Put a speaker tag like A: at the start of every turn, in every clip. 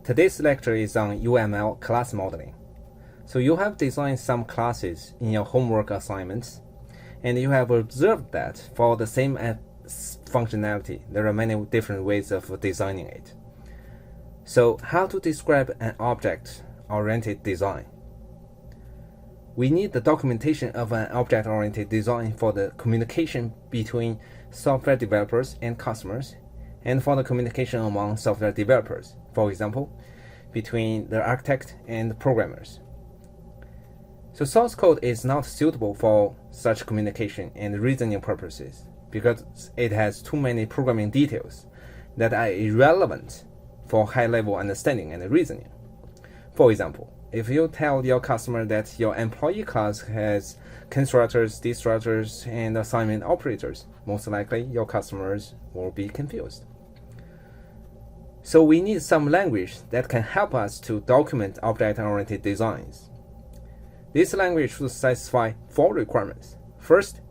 A: Today's lecture is on UML class modeling. So you have designed some classes in your homework assignments, and you have observed that for the same functionality, there are many different ways of designing it. So how to describe an object-oriented design? We need the documentation of an object-oriented design for the communication between software developers and customers, and for the communication among software developers, for example, between the architect and programmers. So source code is not suitable for such communication and reasoning purposes because it has too many programming details that are irrelevant for high-level understanding and reasoning. For example, if you tell your customer that your employee class has constructors, destructors, and assignment operators, most likely your customers will be confused. So we need some language that can help us to document object-oriented designs. This language should satisfy 4 requirements. First,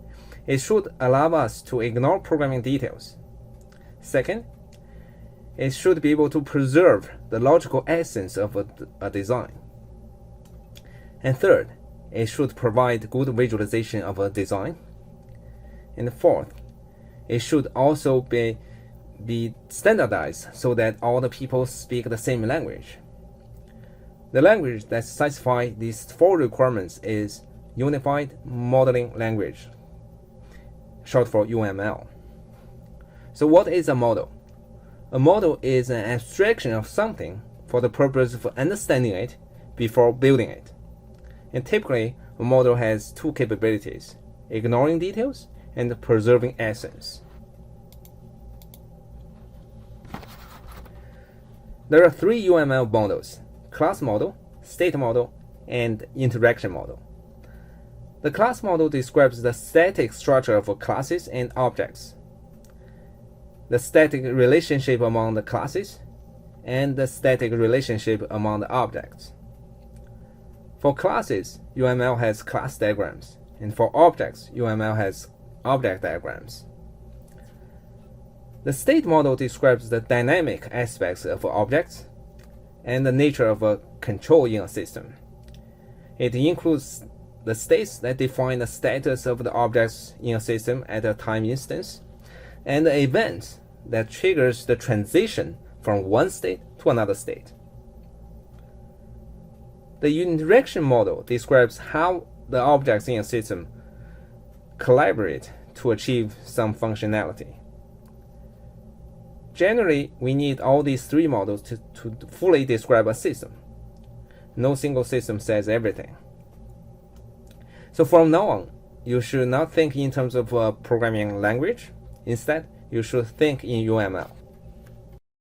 A: it should allow us to ignore programming details. Second, it should be able to preserve the logical essence of a design. And third, it should provide good visualization of a design. And fourth, it should also be standardized so that all the people speak the same language. The language that satisfies these 4 requirements is Unified Modeling Language, short for UML. So what is a model? A model is an abstraction of something for the purpose of understanding it before building it. And typically, a model has 2 capabilities: ignoring details and preserving essence. There are 3 UML models: class model, state model, and interaction model. The class model describes the static structure of classes and objects, the static relationship among the classes, and the static relationship among the objects. For classes, UML has class diagrams, and for objects, UML has object diagrams. The state model describes the dynamic aspects of objects and the nature of a control in a system. It includes the states that define the status of the objects in a system at a time instance, and the events that triggers the transition from one state to another state. The interaction model describes how the objects in a system collaborate to achieve some functionality. Generally, we need all these 3 models to fully describe a system. No single system says everything. So from now on, you should not think in terms of a programming language. Instead, you should think in UML.